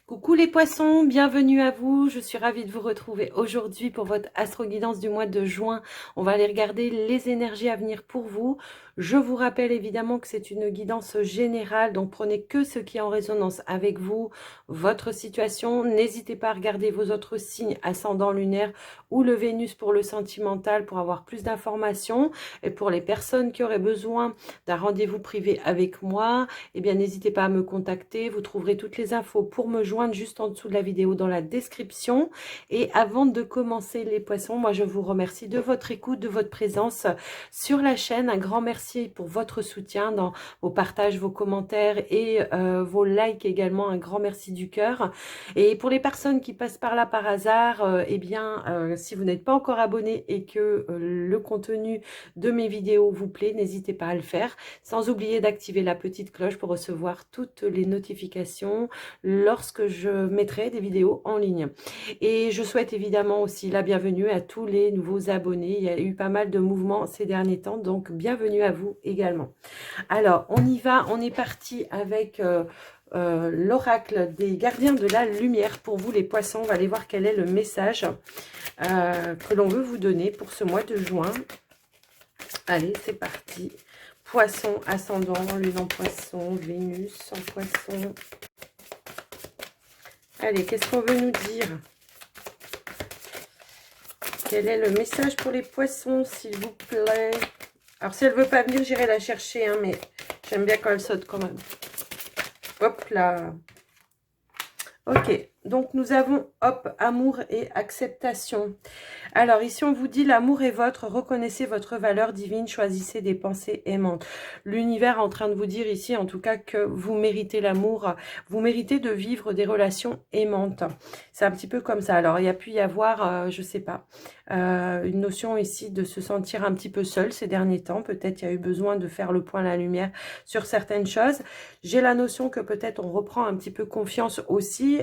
Coucou les poissons, bienvenue à vous. Je suis ravie de vous retrouver aujourd'hui pour votre astro-guidance du mois de juin. On va aller regarder les énergies à venir pour vous. Je vous rappelle évidemment que c'est une guidance générale, donc prenez que ce qui est en résonance avec vous, votre situation. N'hésitez pas à regarder vos autres signes ascendant lunaire ou le Vénus pour le sentimental pour avoir plus d'informations. Et pour les personnes qui auraient besoin d'un rendez-vous privé avec moi, eh bien n'hésitez pas à me contacter. Vous trouverez toutes les infos pour me joindre juste en dessous de la vidéo dans la description. Et avant de commencer les poissons, moi je vous remercie de votre écoute, de votre présence sur la chaîne. Un grand merci pour votre soutien dans vos partages, vos commentaires et vos likes également. Un grand merci du cœur. Et pour les personnes qui passent par là par hasard, eh bien si vous n'êtes pas encore abonné et que le contenu de mes vidéos vous plaît, n'hésitez pas à le faire. Sans oublier d'activer la petite cloche pour recevoir toutes les notifications lorsque je mettrai des vidéos en ligne. Et je souhaite évidemment aussi la bienvenue à tous les nouveaux abonnés. Il y a eu pas mal de mouvements ces derniers temps, donc bienvenue à vous également. Alors, on y va, on est parti avec l'oracle des gardiens de la lumière. Pour vous les poissons, on va aller voir quel est le message que l'on veut vous donner pour ce mois de juin. Allez, c'est parti. Poisson, ascendant, lune en poisson, Vénus en poisson. Allez, qu'est-ce qu'on veut nous dire? Quel est le message pour les poissons, s'il vous plaît? Alors, si elle ne veut pas venir, j'irai la chercher, hein, mais j'aime bien quand elle saute quand même. Hop là. Ok, donc nous avons, hop, amour et acceptation. Alors ici, on vous dit, l'amour est votre, reconnaissez votre valeur divine, choisissez des pensées aimantes. L'univers est en train de vous dire ici, en tout cas, que vous méritez l'amour, vous méritez de vivre des relations aimantes. C'est un petit peu comme ça. Alors, il y a pu y avoir, je sais pas, une notion ici de se sentir un petit peu seul ces derniers temps. Peut-être il y a eu besoin de faire le point à la lumière sur certaines choses. J'ai la notion que peut-être on reprend un petit peu confiance aussi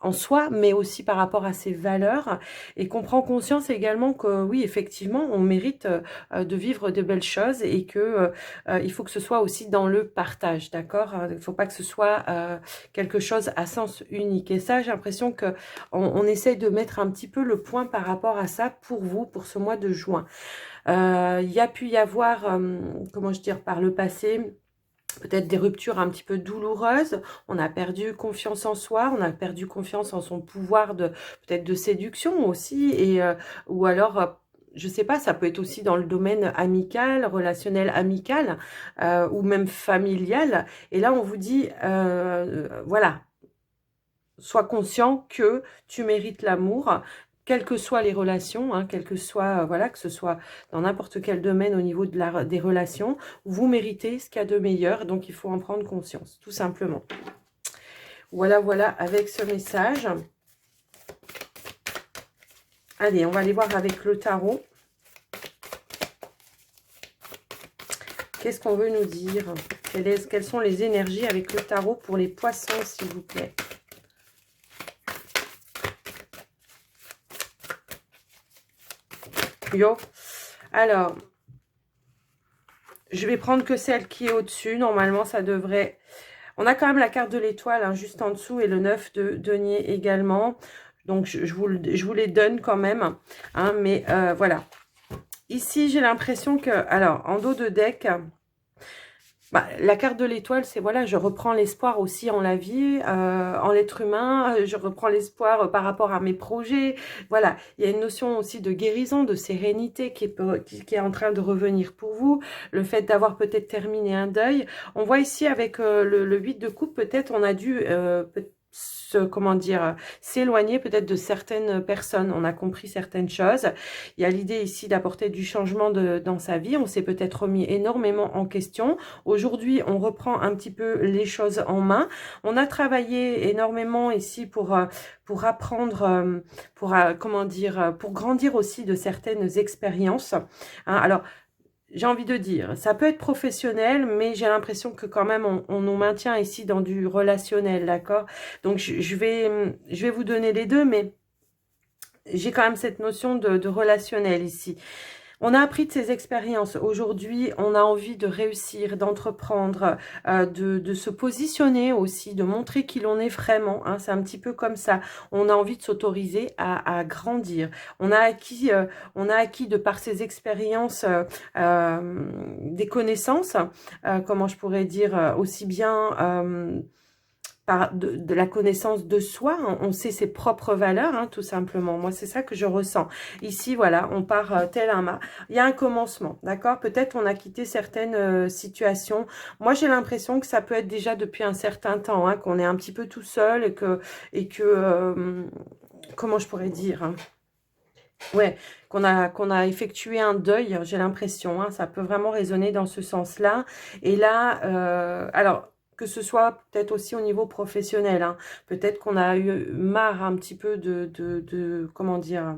en soi, mais aussi par rapport à ses valeurs, et qu'on prend conscience également que oui, effectivement, on mérite de vivre de belles choses, et que il faut que ce soit aussi dans le partage, d'accord? Il ne faut pas que ce soit quelque chose à sens unique. Et ça, j'ai l'impression que on essaye de mettre un petit peu le point par rapport à ça pour vous, pour ce mois de juin. Il y a pu y avoir, comment je dire, par le passé, peut-être des ruptures un petit peu douloureuses. On a perdu confiance en soi, on a perdu confiance en son pouvoir de peut-être de séduction aussi, et ou alors je sais pas, ça peut être aussi dans le domaine amical, relationnel amical, ou même familial. Et là, on vous dit, voilà, sois conscient que tu mérites l'amour, quelles que soient les relations, hein, quelles que soient, voilà, que ce soit dans n'importe quel domaine au niveau de des relations, vous méritez ce qu'il y a de meilleur, donc il faut en prendre conscience, tout simplement. Voilà, voilà, avec ce message. Allez, on va aller voir avec le tarot. Qu'est-ce qu'on veut nous dire? Quelles sont les énergies avec le tarot pour les poissons, s'il vous plaît? Yo. Alors, je vais prendre que celle qui est au-dessus. Normalement, ça devrait... On a quand même la carte de l'étoile, hein, juste en dessous, et le 9 de denier également. Donc, je vous les donne quand même. Hein, mais voilà. Ici, j'ai l'impression que... Alors, en dos de deck... Bah, la carte de l'étoile, c'est voilà, je reprends l'espoir aussi en la vie, en l'être humain, je reprends l'espoir par rapport à mes projets. Voilà, il y a une notion aussi de guérison, de sérénité qui est en train de revenir pour vous. Le fait d'avoir peut-être terminé un deuil. On voit ici avec le 8 de coupe, peut-être on a dû... comment dire, s'éloigner peut-être de certaines personnes. On a compris certaines choses. Il y a l'idée ici d'apporter du changement dans sa vie. On s'est peut-être remis énormément en question. Aujourd'hui, on reprend un petit peu les choses en main. On a travaillé énormément ici pour apprendre, comment dire, pour grandir aussi de certaines expériences. Hein, alors, j'ai envie de dire, ça peut être professionnel, mais j'ai l'impression que quand même, on nous maintient ici dans du relationnel, d'accord? Donc, je vais vous donner les deux, mais j'ai quand même cette notion de relationnel ici. On a appris de ces expériences. Aujourd'hui, on a envie de réussir, d'entreprendre, de se positionner aussi, de montrer qui l'on est vraiment. Hein, c'est un petit peu comme ça. On a envie de s'autoriser à grandir. On a acquis de par ces expériences des connaissances, comment je pourrais dire, aussi bien par de la connaissance de soi, on sait ses propres valeurs, hein, tout simplement. Moi, c'est ça que je ressens. Ici, voilà, on part tel un mât. Il y a un commencement, d'accord? Peut-être on a quitté certaines situations. Moi, j'ai l'impression que ça peut être déjà depuis un certain temps, hein, qu'on est un petit peu tout seul et que comment je pourrais dire, hein, ouais, qu'on a effectué un deuil, j'ai l'impression, hein, ça peut vraiment résonner dans ce sens-là. Et là, alors, que ce soit peut-être aussi au niveau professionnel, hein, peut-être qu'on a eu marre un petit peu comment dire,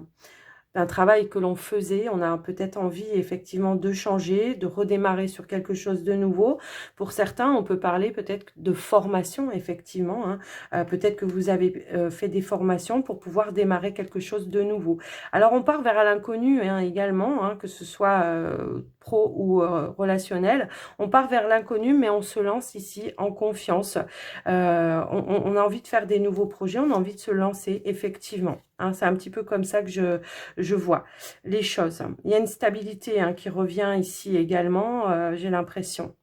d'un travail que l'on faisait. On a peut-être envie effectivement de changer, de redémarrer sur quelque chose de nouveau. Pour certains, on peut parler peut-être de formation, effectivement. Hein. Peut-être que vous avez fait des formations pour pouvoir démarrer quelque chose de nouveau. Alors, on part vers l'inconnu hein, également, hein, que ce soit pro ou relationnel. On part vers l'inconnu, mais on se lance ici en confiance. On a envie de faire des nouveaux projets, on a envie de se lancer, effectivement. Hein, c'est un petit peu comme ça que je vois les choses. Il y a une stabilité hein, qui revient ici également, j'ai l'impression.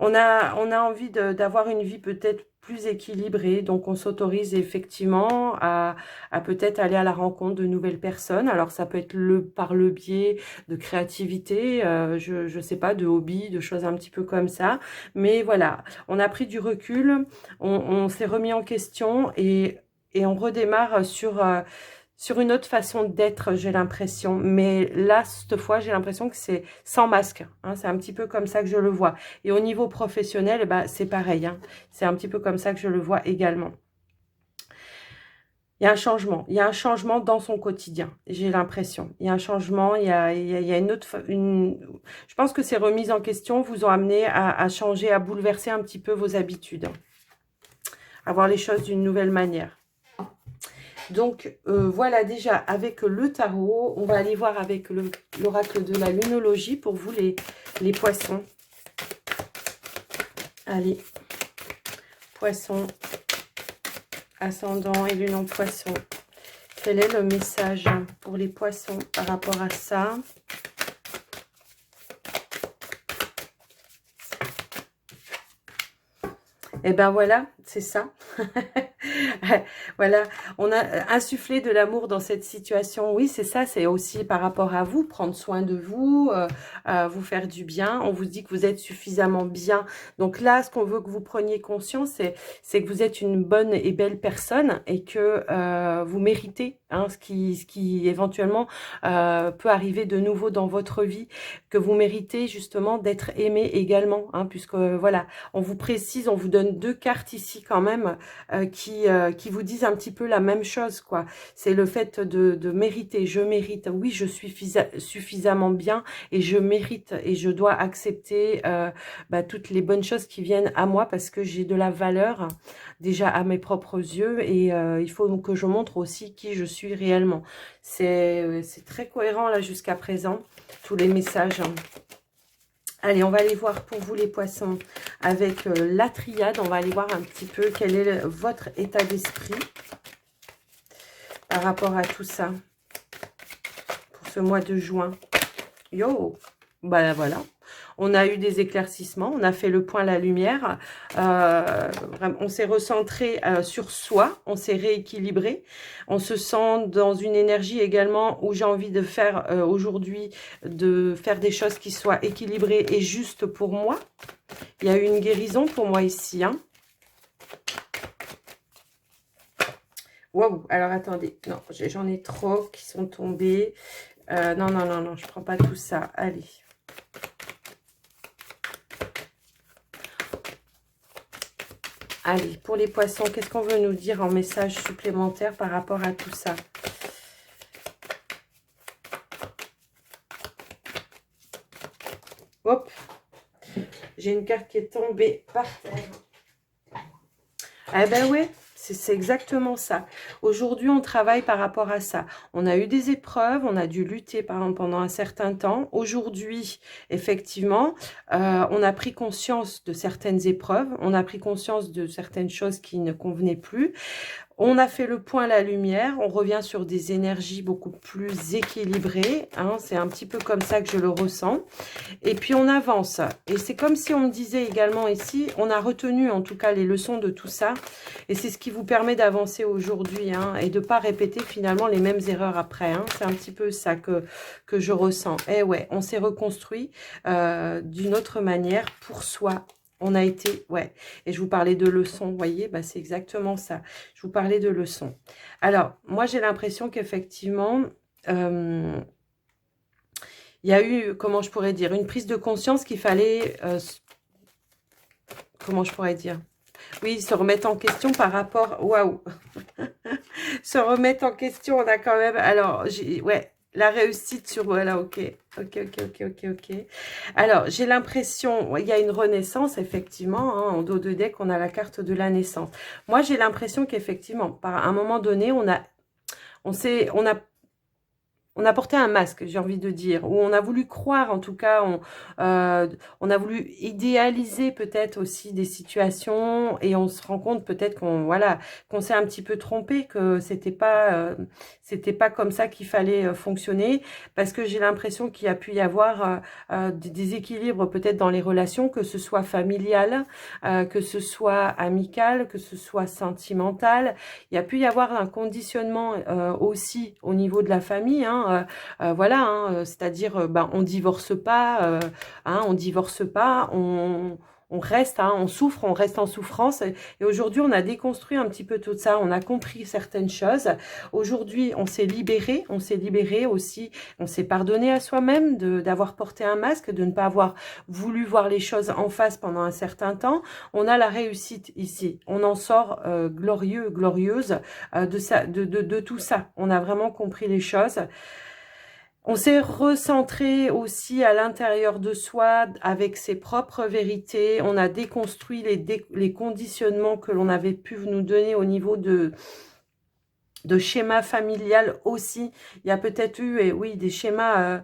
On a envie d'avoir une vie peut-être plus équilibrée, donc on s'autorise effectivement à peut-être aller à la rencontre de nouvelles personnes. Alors ça peut être par le biais de créativité, je sais pas, de hobby, de choses un petit peu comme ça. Mais voilà, on a pris du recul, on s'est remis en question et on redémarre sur une autre façon d'être, j'ai l'impression. Mais là, cette fois, j'ai l'impression que c'est sans masque. Hein, c'est un petit peu comme ça que je le vois. Et au niveau professionnel, eh ben, c'est pareil. Hein, c'est un petit peu comme ça que je le vois également. Il y a un changement. Il y a un changement dans son quotidien, j'ai l'impression. Il y a un changement, il y a une autre... Je pense que ces remises en question vous ont amené à changer, à bouleverser un petit peu vos habitudes. À voir les choses d'une nouvelle manière. Donc, voilà déjà avec le tarot. On va aller voir avec l'oracle de la lunologie pour vous les poissons. Allez, poissons, ascendant et lune en poisson. Quel est le message pour les poissons par rapport à ça? Et ben voilà, c'est ça. Voilà, on a insufflé de l'amour dans cette situation. Oui, c'est ça, c'est aussi par rapport à vous, prendre soin de vous, vous faire du bien. On vous dit que vous êtes suffisamment bien. Donc là, ce qu'on veut que vous preniez conscience, c'est que vous êtes une bonne et belle personne et que vous méritez hein, ce qui éventuellement peut arriver de nouveau dans votre vie, que vous méritez justement d'être aimé également, hein, puisque voilà, on vous précise, on vous donne deux cartes ici quand même qui vous disent un petit peu la même chose, quoi. C'est le fait de mériter. Je mérite. Oui, je suis suffisamment bien et je mérite et je dois accepter toutes les bonnes choses qui viennent à moi parce que j'ai de la valeur déjà à mes propres yeux et il faut donc que je montre aussi qui je suis réellement. C'est très cohérent là jusqu'à présent, tous les messages. Allez, on va aller voir pour vous les poissons avec la triade. On va aller voir un petit peu quel est votre état d'esprit par rapport à tout ça pour ce mois de juin. Yo, bah voilà. On a eu des éclaircissements, on a fait le point, la lumière, on s'est recentré sur soi, on s'est rééquilibré, on se sent dans une énergie également où j'ai envie de faire aujourd'hui, de faire des choses qui soient équilibrées et justes pour moi. Il y a eu une guérison pour moi ici. Hein. Waouh, alors attendez, non, j'en ai trop qui sont tombés. Non, non, non, non, je prends pas tout ça, allez. Allez, pour les poissons, qu'est-ce qu'on veut nous dire en message supplémentaire par rapport à tout ça? Hop, j'ai une carte qui est tombée par terre. Eh ben ouais, C'est exactement ça. Aujourd'hui, on travaille par rapport à ça. On a eu des épreuves, on a dû lutter par exemple, pendant un certain temps. Aujourd'hui, effectivement, on a pris conscience de certaines épreuves, on a pris conscience de certaines choses qui ne convenaient plus. On a fait le point à la lumière, on revient sur des énergies beaucoup plus équilibrées, hein, c'est un petit peu comme ça que je le ressens. Et puis on avance. Et c'est comme si on me disait également ici, on a retenu en tout cas les leçons de tout ça. Et c'est ce qui vous permet d'avancer aujourd'hui, hein, et de ne pas répéter finalement les mêmes erreurs après. Hein. C'est un petit peu ça que je ressens. Eh ouais, on s'est reconstruit d'une autre manière pour soi. On a été, ouais, et je vous parlais de leçons, vous voyez, bah, c'est exactement ça. Je vous parlais de leçons. Alors, moi, j'ai l'impression qu'effectivement, il y a eu, comment je pourrais dire, une prise de conscience qu'il fallait, comment je pourrais dire, oui, se remettre en question par rapport, waouh, se remettre en question, on a quand même, alors, ouais, la réussite sur, voilà, ok. Alors, j'ai l'impression, il y a une renaissance, effectivement, hein, en dos de deck, on a la carte de la naissance. Moi, j'ai l'impression qu'effectivement, par un moment donné, on a porté un masque, j'ai envie de dire, ou on a voulu croire, en tout cas, on a voulu idéaliser peut-être aussi des situations, et on se rend compte peut-être qu'on s'est un petit peu trompé, que c'était pas comme ça qu'il fallait fonctionner, parce que j'ai l'impression qu'il y a pu y avoir des déséquilibres peut-être dans les relations, que ce soit familial, que ce soit amical, que ce soit sentimental. Il y a pu y avoir un conditionnement aussi au niveau de la famille, hein, voilà, hein, c'est-à-dire, ben, on divorce pas, hein, on divorce pas, on reste, hein, on souffre, on reste en souffrance. Et aujourd'hui, on a déconstruit un petit peu tout ça, on a compris certaines choses. Aujourd'hui, on s'est libéré aussi, on s'est pardonné à soi-même d'avoir porté un masque, de ne pas avoir voulu voir les choses en face pendant un certain temps. On a la réussite ici, on en sort glorieux, glorieuse de tout ça. On a vraiment compris les choses. On s'est recentré aussi à l'intérieur de soi avec ses propres vérités. On a déconstruit les conditionnements que l'on avait pu nous donner au niveau de schéma familial aussi. Il y a peut-être eu, et oui, des schémas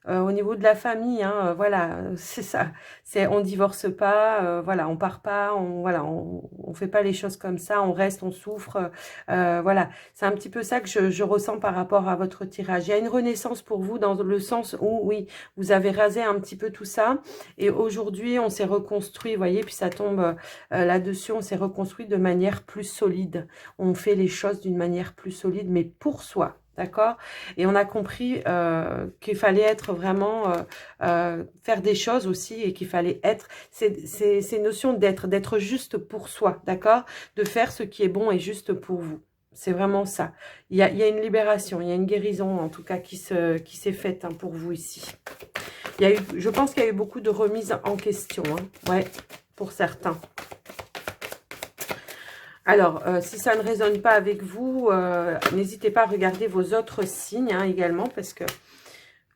au niveau de la famille, hein, voilà, c'est ça. On divorce pas, voilà, on part pas, on fait pas les choses comme ça, on reste, on souffre, voilà. C'est un petit peu ça que je ressens par rapport à votre tirage. Il y a une renaissance pour vous dans le sens où, oui, vous avez rasé un petit peu tout ça, et aujourd'hui, on s'est reconstruit, vous voyez, puis ça tombe là-dessus, on s'est reconstruit de manière plus solide. On fait les choses d'une manière plus solide, mais pour soi. D'accord? Et on a compris qu'il fallait être vraiment, faire des choses aussi, et qu'il fallait être, ces notions d'être juste pour soi, d'accord? De faire ce qui est bon et juste pour vous. C'est vraiment ça. Il y a une libération, il y a une guérison en tout cas qui s'est faite, hein, pour vous ici. Je pense qu'il y a eu beaucoup de remises en question, hein, ouais, pour certains. Alors, si ça ne résonne pas avec vous, n'hésitez pas à regarder vos autres signes, hein, également, parce que,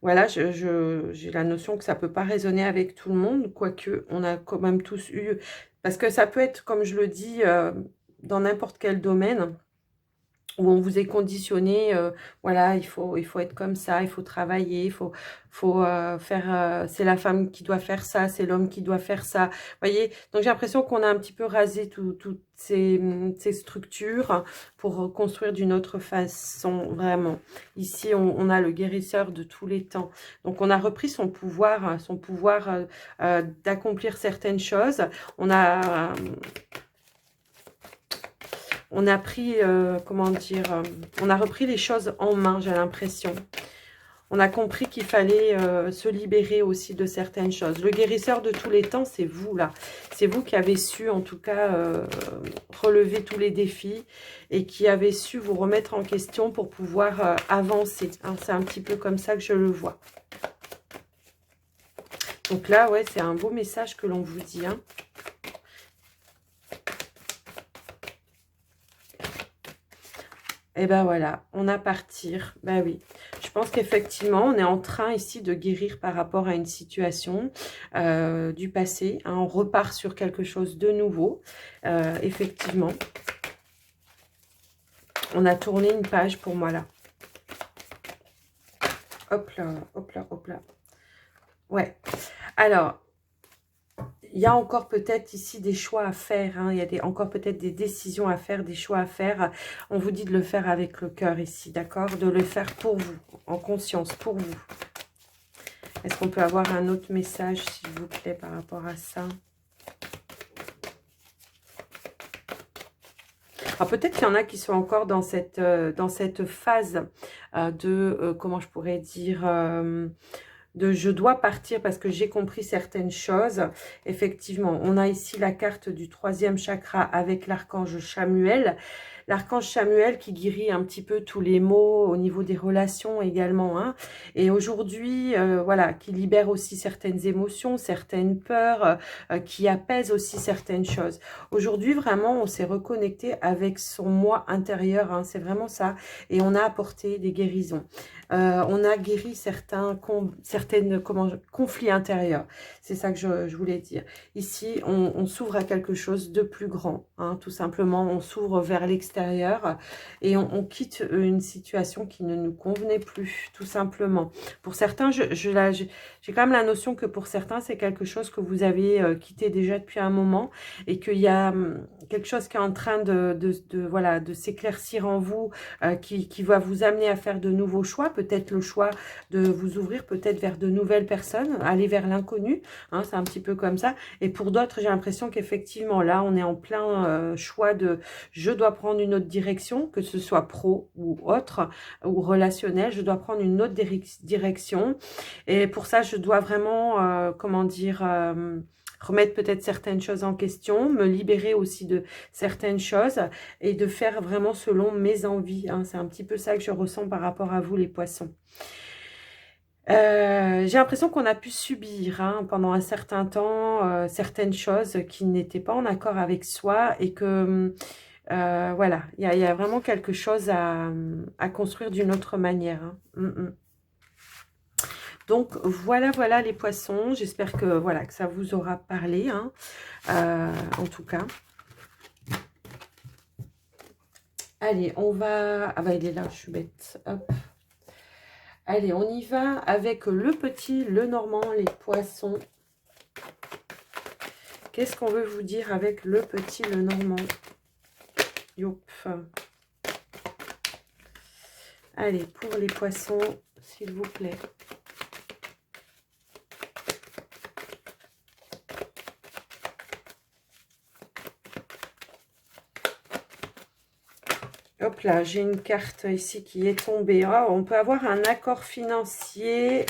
voilà, j'ai la notion que ça ne peut pas résonner avec tout le monde, quoique on a quand même tous eu, parce que ça peut être, comme je le dis, dans n'importe quel domaine, où on vous est conditionné, voilà, il faut être comme ça, il faut travailler, il faut faire, c'est la femme qui doit faire ça, c'est l'homme qui doit faire ça, vous voyez. Donc j'ai l'impression qu'on a un petit peu rasé toutes ces structures pour construire d'une autre façon, vraiment. Ici, on a le guérisseur de tous les temps. Donc on a repris son pouvoir d'accomplir certaines choses. On a pris, comment dire, on a repris les choses en main, j'ai l'impression. On a compris qu'il fallait se libérer aussi de certaines choses. Le guérisseur de tous les temps, c'est vous, là. C'est vous qui avez su, en tout cas, relever tous les défis et qui avez su vous remettre en question pour pouvoir avancer. Hein, c'est un petit peu comme ça que je le vois. Donc là, ouais, c'est un beau message que l'on vous dit, hein. Et ben voilà, on a partir. Ben oui, je pense qu'effectivement, on est en train ici de guérir par rapport à une situation du passé. Hein, on repart sur quelque chose de nouveau, effectivement. On a tourné une page pour moi là. Hop là, hop là, hop là. Ouais. Alors, il y a encore peut-être ici des choix à faire. Hein. Il y a encore peut-être des décisions à faire, des choix à faire. On vous dit de le faire avec le cœur ici, d'accord? De le faire pour vous, en conscience, pour vous. Est-ce qu'on peut avoir un autre message, s'il vous plaît, par rapport à ça? Alors peut-être qu'il y en a qui sont encore dans cette phase comment je pourrais dire, de je dois partir parce que j'ai compris certaines choses. Effectivement, on a ici la carte du 3e chakra avec l'archange Chamuel. L'archange Chamuel qui guérit un petit peu tous les maux au niveau des relations également. Hein. Et aujourd'hui, voilà, qui libère aussi certaines émotions, certaines peurs, qui apaise aussi certaines choses. Aujourd'hui, vraiment, on s'est reconnecté avec son moi intérieur. Hein, c'est vraiment ça. Et on a apporté des guérisons. On a guéri certains conflits intérieurs. C'est ça que je voulais dire. Ici, on s'ouvre à quelque chose de plus grand. Hein, tout simplement, on s'ouvre vers l'extérieur et on quitte une situation qui ne nous convenait plus, tout simplement. Pour certains, j'ai quand même la notion que pour certains, c'est quelque chose que vous avez quitté déjà depuis un moment et qu'il y a quelque chose qui est en train voilà, de s'éclaircir en vous, qui va vous amener à faire de nouveaux choix, peut-être le choix de vous ouvrir peut-être vers de nouvelles personnes, aller vers l'inconnu, hein, c'est un petit peu comme ça. Et pour d'autres, j'ai l'impression qu'effectivement, là, on est en plein choix de je dois prendre une autre direction, que ce soit pro ou autre, ou relationnel, je dois prendre une autre direction. Et pour ça, je dois vraiment, comment dire, remettre peut-être certaines choses en question, me libérer aussi de certaines choses et de faire vraiment selon mes envies. Hein. C'est un petit peu ça que je ressens par rapport à vous, les poissons. J'ai l'impression qu'on a pu subir hein, pendant un certain temps certaines choses qui n'étaient pas en accord avec soi et que voilà, il y a vraiment quelque chose à construire d'une autre manière. Hein. Donc voilà, voilà les poissons. J'espère que voilà que ça vous aura parlé, hein, en tout cas. Allez, on va... Ah bah il est là, je suis bête. Hop. Allez, on y va avec le petit, le normand, les poissons. Qu'est-ce qu'on veut vous dire avec le petit, le normand? Youp. Allez, pour les poissons, s'il vous plaît. Hop là, j'ai une carte ici qui est tombée. Oh, on peut avoir un accord financier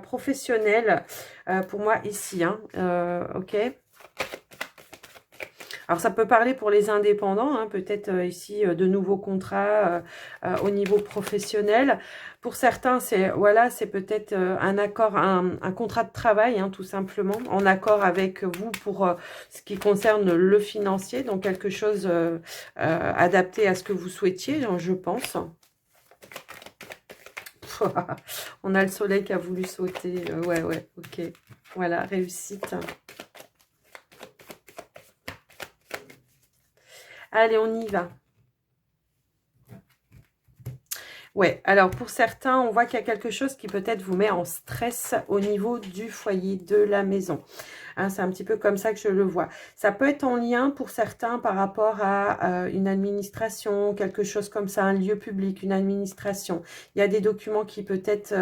professionnel pour moi ici. Hein, ok. Alors, ça peut parler pour les indépendants, hein, peut-être ici de nouveaux contrats au niveau professionnel. Pour certains, c'est voilà, c'est peut-être un accord, un contrat de travail, hein, tout simplement, en accord avec vous pour ce qui concerne le financier, donc quelque chose adapté à ce que vous souhaitiez, je pense. On a le soleil qui a voulu sauter. Ouais, ok. Voilà, réussite. Allez, on y va. Ouais, alors pour certains, on voit qu'il y a quelque chose qui peut-être vous met en stress au niveau du foyer, de la maison. Hein, c'est un petit peu comme ça que je le vois. Ça peut être en lien pour certains par rapport à une administration, quelque chose comme ça, un lieu public, une administration. Il y a des documents qui peut-être...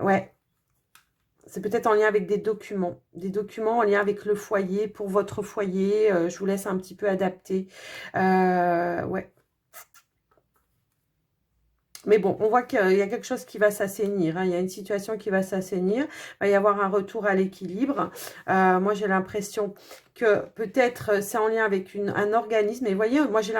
ouais, c'est peut-être en lien avec des documents en lien avec le foyer, pour votre foyer. Je vous laisse un petit peu adapter. Ouais. Mais bon, on voit qu'il y a quelque chose qui va s'assainir. Hein. Il y a une situation qui va s'assainir. Il va y avoir un retour à l'équilibre. Moi, j'ai l'impression que peut-être c'est en lien avec un organisme. Et vous voyez, moi, j'ai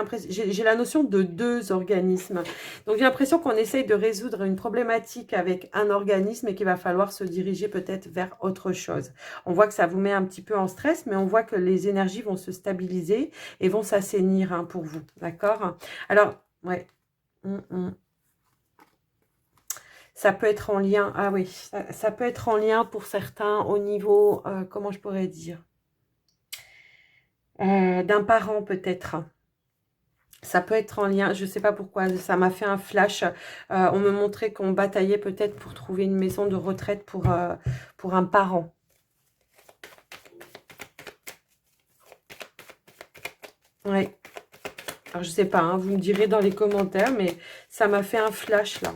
la notion de 2 organismes. Donc, j'ai l'impression qu'on essaye de résoudre une problématique avec un organisme et qu'il va falloir se diriger peut-être vers autre chose. On voit que ça vous met un petit peu en stress, mais on voit que les énergies vont se stabiliser et vont s'assainir hein, pour vous. D'accord? Alors, ouais. Ça peut être en lien, ah oui, ça peut être en lien pour certains au niveau, comment je pourrais dire, d'un parent peut-être. Ça peut être en lien, je ne sais pas pourquoi, ça m'a fait un flash. On me montrait qu'on bataillait peut-être pour trouver une maison de retraite pour un parent. Oui. Alors, je sais pas, hein, vous me direz dans les commentaires, mais ça m'a fait un flash, là.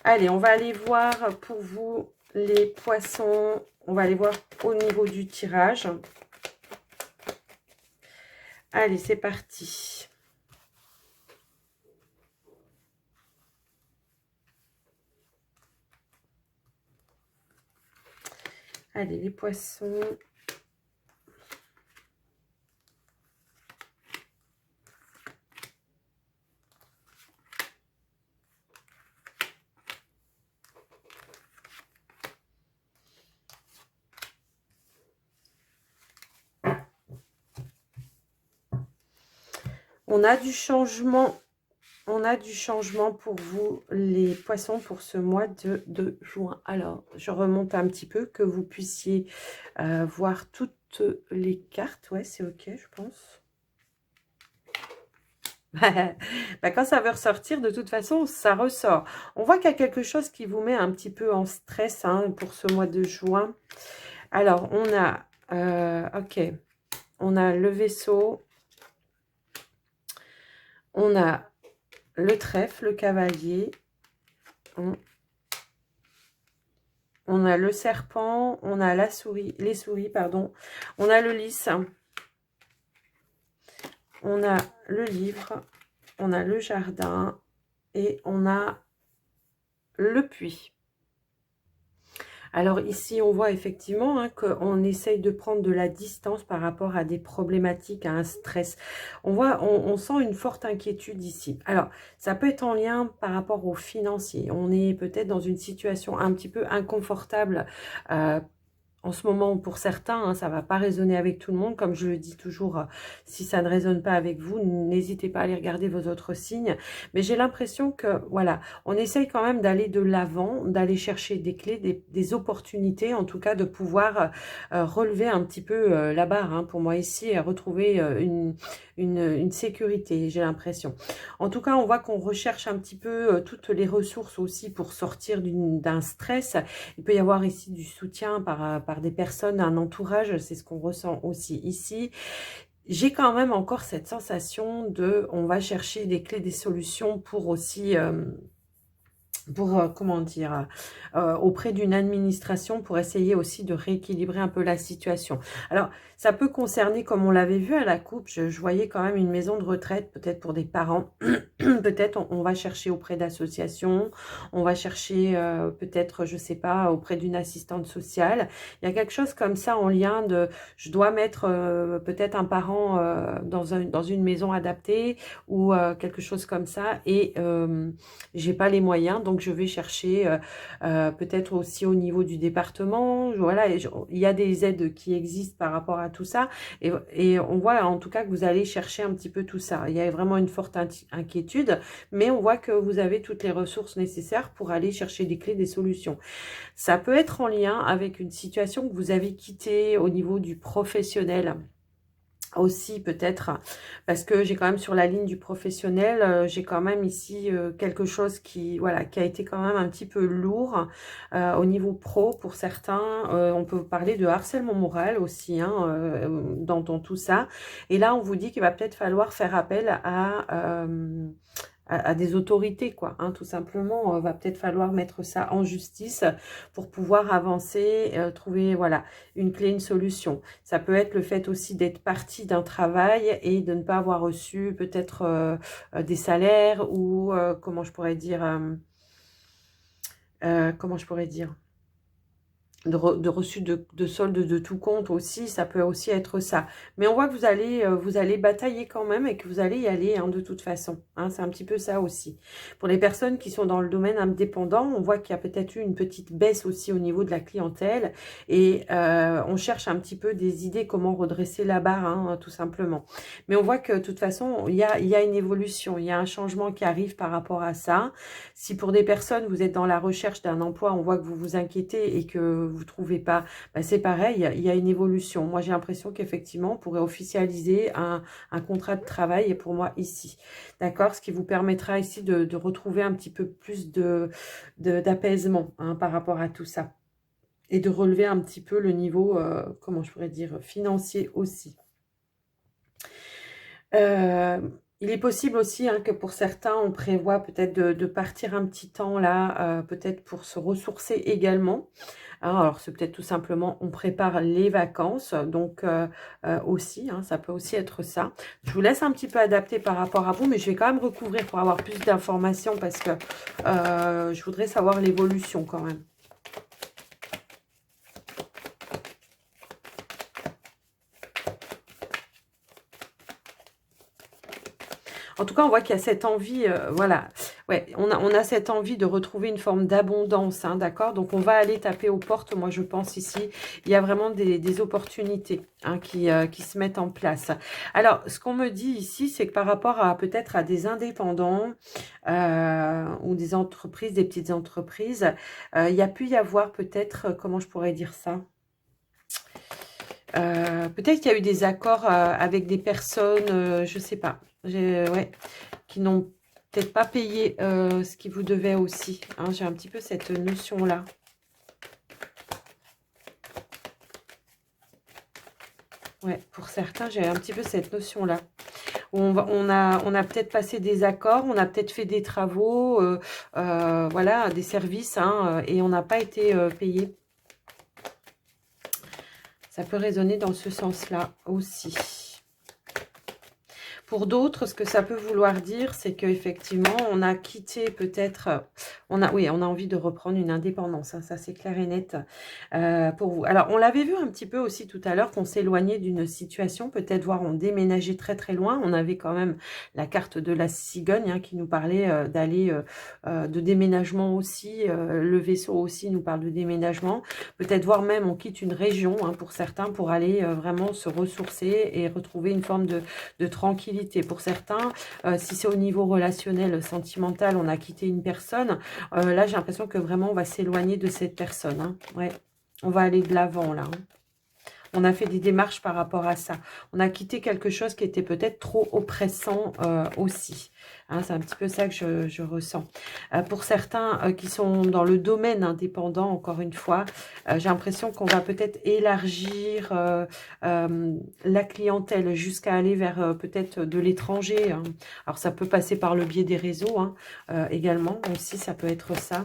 Allez, on va aller voir pour vous les poissons. On va aller voir au niveau du tirage. Allez, c'est parti. Allez, les poissons. On a du changement. On a du changement pour vous, les poissons, pour ce mois de juin. Alors, je remonte un petit peu, que vous puissiez voir toutes les cartes. Ouais, c'est OK, je pense. Bah, quand ça veut ressortir, de toute façon, ça ressort. On voit qu'il y a quelque chose qui vous met un petit peu en stress, hein, pour ce mois de juin. Alors, on a... OK. On a le vaisseau. On a le trèfle, le cavalier. On a le serpent. On a la souris, les souris, pardon. On a le lys. On a le livre. On a le jardin. Et on a le puits. Alors ici, on voit effectivement, hein, qu'on essaye de prendre de la distance par rapport à des problématiques, à un stress. On sent une forte inquiétude ici. Alors, ça peut être en lien par rapport aux financiers. On est peut-être dans une situation un petit peu inconfortable en ce moment, pour certains, hein, ça ne va pas résonner avec tout le monde. Comme je le dis toujours, si ça ne résonne pas avec vous, n'hésitez pas à aller regarder vos autres signes. Mais j'ai l'impression que, voilà, on essaye quand même d'aller de l'avant, d'aller chercher des clés, des opportunités, en tout cas de pouvoir relever un petit peu la barre, hein, pour moi ici, et retrouver une sécurité, j'ai l'impression. En tout cas, on voit qu'on recherche un petit peu toutes les ressources aussi pour sortir d'un stress. Il peut y avoir ici du soutien par des personnes, un entourage, c'est ce qu'on ressent aussi ici. J'ai quand même encore cette sensation de, on va chercher des clés, des solutions pour aussi... comment dire, auprès d'une administration pour essayer aussi de rééquilibrer un peu la situation. Alors, ça peut concerner, comme on l'avait vu à la coupe, je voyais quand même une maison de retraite, peut-être pour des parents. Peut-être on va chercher auprès d'associations, on va chercher peut-être, je sais pas, auprès d'une assistante sociale. Il y a quelque chose comme ça en lien de, je dois mettre peut-être un parent dans une maison adaptée ou quelque chose comme ça et j'ai pas les moyens, donc je vais chercher peut-être aussi au niveau du département. Voilà, il y a des aides qui existent par rapport à tout ça. Et on voit en tout cas que vous allez chercher un petit peu tout ça. Il y a vraiment une forte inquiétude, mais on voit que vous avez toutes les ressources nécessaires pour aller chercher des clés, des solutions. Ça peut être en lien avec une situation que vous avez quittée au niveau du professionnel. Aussi peut-être parce que j'ai quand même sur la ligne du professionnel, j'ai quand même ici quelque chose qui voilà qui a été quand même un petit peu lourd au niveau pro pour certains. On peut parler de harcèlement moral aussi, hein, dans tout ça. Et là on vous dit qu'il va peut-être falloir faire appel à des autorités, quoi, hein, tout simplement. Va peut-être falloir mettre ça en justice pour pouvoir avancer, trouver, voilà, une clé, une solution. Ça peut être le fait aussi d'être parti d'un travail et de ne pas avoir reçu peut-être des salaires ou, comment je pourrais dire, de reçu de solde de tout compte aussi, ça peut aussi être ça. Mais on voit que vous allez batailler quand même et que vous allez y aller, hein, de toute façon. Hein, c'est un petit peu ça aussi. Pour les personnes qui sont dans le domaine indépendant, on voit qu'il y a peut-être eu une petite baisse aussi au niveau de la clientèle et on cherche un petit peu des idées comment redresser la barre, hein, tout simplement. Mais on voit que de toute façon, il y a une évolution, il y a un changement qui arrive par rapport à ça. Si pour des personnes, vous êtes dans la recherche d'un emploi, on voit que vous vous inquiétez et que vous trouvez pas, bah, c'est pareil, il y a une évolution. Moi, j'ai l'impression qu'effectivement, on pourrait officialiser un contrat de travail, et pour moi, ici. D'accord? Ce qui vous permettra ici de retrouver un petit peu plus d'apaisement hein, par rapport à tout ça. Et de relever un petit peu le niveau, comment je pourrais dire, financier aussi. Il est possible aussi hein, que pour certains, on prévoit peut-être de partir un petit temps là, peut-être pour se ressourcer également. Hein, alors, c'est peut-être tout simplement, on prépare les vacances, donc aussi, hein, ça peut aussi être ça. Je vous laisse un petit peu adapter par rapport à vous, mais je vais quand même recouvrir pour avoir plus d'informations parce que je voudrais savoir l'évolution quand même. En tout cas, on voit qu'il y a cette envie, voilà, ouais, on a cette envie de retrouver une forme d'abondance, hein, d'accord? Donc, on va aller taper aux portes, moi, je pense ici, il y a vraiment des opportunités hein, qui se mettent en place. Alors, ce qu'on me dit ici, c'est que par rapport à peut-être à des indépendants ou des entreprises, des petites entreprises, il y a pu y avoir peut-être, comment je pourrais dire ça? Peut-être qu'il y a eu des accords avec des personnes, je sais pas, ouais, qui n'ont peut-être pas payé ce qu'ils vous devaient aussi. Hein, j'ai un petit peu cette notion-là. Ouais, pour certains, j'ai un petit peu cette notion-là. On a peut-être passé des accords, on a peut-être fait des travaux, voilà, des services, hein, et on n'a pas été payé. Ça peut résonner dans ce sens-là aussi. Pour d'autres, ce que ça peut vouloir dire, c'est qu'effectivement, on a quitté peut-être, oui, on a envie de reprendre une indépendance, hein, ça c'est clair et net pour vous. Alors, on l'avait vu un petit peu aussi tout à l'heure, qu'on s'éloignait d'une situation, peut-être voir on déménageait très très loin. On avait quand même la carte de la cigogne hein, qui nous parlait d'aller, de déménagement aussi, le vaisseau aussi nous parle de déménagement. Peut-être voir même on quitte une région hein, pour certains pour aller vraiment se ressourcer et retrouver une forme de tranquillité. Pour certains, si c'est au niveau relationnel, sentimental, on a quitté une personne, là j'ai l'impression que vraiment on va s'éloigner de cette personne. Hein. Ouais, on va aller de l'avant là. Hein. On a fait des démarches par rapport à ça. On a quitté quelque chose qui était peut-être trop oppressant aussi. Hein, c'est un petit peu ça que je ressens. Pour certains qui sont dans le domaine indépendant, encore une fois, j'ai l'impression qu'on va peut-être élargir la clientèle jusqu'à aller vers peut-être de l'étranger. Hein. Alors, ça peut passer par le biais des réseaux hein, également. Aussi, ça peut être ça.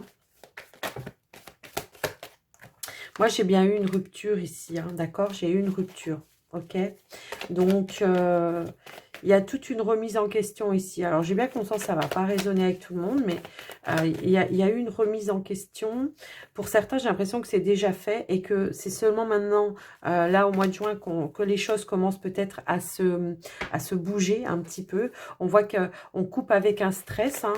Moi, j'ai bien eu une rupture ici, hein, d'accord? J'ai eu une rupture, ok? Donc, il y a toute une remise en question ici. Alors, j'ai bien conscience que ça ne va pas résonner avec tout le monde, mais il y a eu une remise en question. Pour certains, j'ai l'impression que c'est déjà fait et que c'est seulement maintenant, là, au mois de juin, que les choses commencent peut-être à se bouger un petit peu. On voit qu'on coupe avec un stress, hein,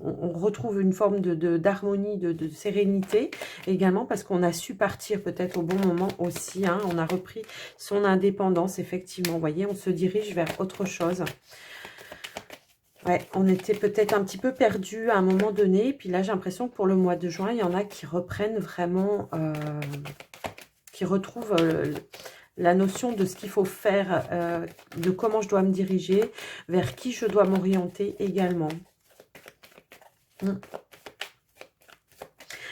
on retrouve une forme d'harmonie, de sérénité également parce qu'on a su partir peut-être au bon moment aussi. Hein, on a repris son indépendance, effectivement. Vous voyez, on se dirige vers autre chose. Ouais, on était peut-être un petit peu perdu à un moment donné. Puis là, j'ai l'impression que pour le mois de juin, il y en a qui reprennent vraiment, qui retrouvent la notion de ce qu'il faut faire, de comment je dois me diriger, vers qui je dois m'orienter également.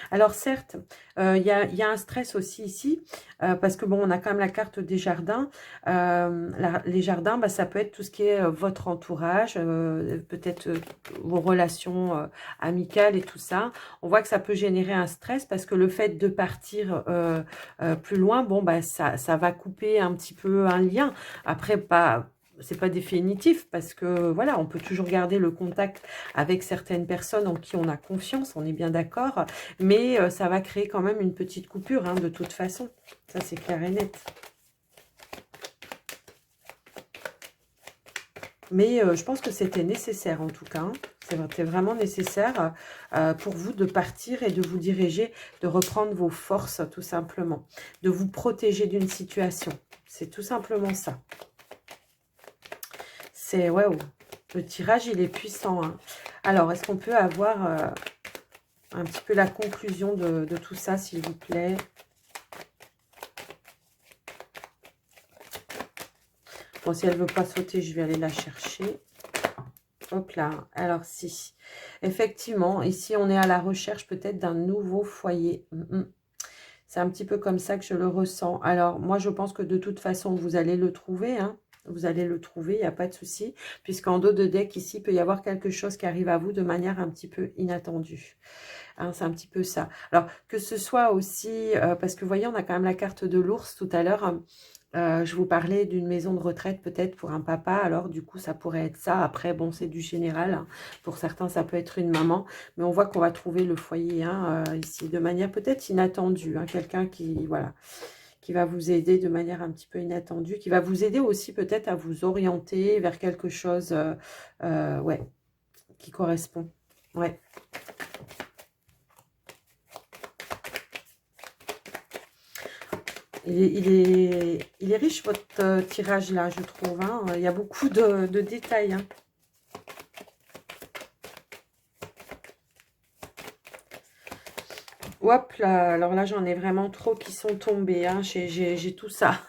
Alors certes, il y a un stress aussi ici, parce que bon, on a quand même la carte des jardins. Les jardins, bah, ça peut être tout ce qui est votre entourage, peut-être vos relations amicales et tout ça. On voit que ça peut générer un stress parce que le fait de partir plus loin, bon, bah, ça va couper un petit peu un lien. Après, pas... C'est pas définitif parce que voilà, on peut toujours garder le contact avec certaines personnes en qui on a confiance, on est bien d'accord, mais ça va créer quand même une petite coupure hein, de toute façon. Ça, c'est clair et net. Mais je pense que c'était nécessaire en tout cas. Hein. C'était vraiment nécessaire pour vous de partir et de vous diriger, de reprendre vos forces tout simplement, de vous protéger d'une situation. C'est tout simplement ça. C'est, waouh, le tirage, il est puissant. Hein. Alors, est-ce qu'on peut avoir un petit peu la conclusion de tout ça, s'il vous plaît. Bon, si elle ne veut pas sauter, je vais aller la chercher. Hop là. Alors, si. Effectivement, ici, on est à la recherche peut-être d'un nouveau foyer. C'est un petit peu comme ça que je le ressens. Alors, moi, je pense que de toute façon, vous allez le trouver, hein. Vous allez le trouver, il n'y a pas de souci. Puisqu'en dos de deck, ici, il peut y avoir quelque chose qui arrive à vous de manière un petit peu inattendue. Hein, c'est un petit peu ça. Alors, que ce soit aussi... parce que, vous voyez, on a quand même la carte de l'ours tout à l'heure. Je vous parlais d'une maison de retraite peut-être pour un papa. Alors, du coup, ça pourrait être ça. Après, bon, c'est du général. Hein. Pour certains, ça peut être une maman. Mais on voit qu'on va trouver le foyer hein, ici de manière peut-être inattendue. Hein. Quelqu'un qui, voilà, qui va vous aider de manière un petit peu inattendue. Qui va vous aider aussi peut-être à vous orienter vers quelque chose ouais, qui correspond. Ouais. Il est riche, votre tirage, là, je trouve. Hein. Il y a beaucoup de détails. Hein. Hop là, alors là, j'en ai vraiment trop qui sont tombés. Hein. J'ai tout ça.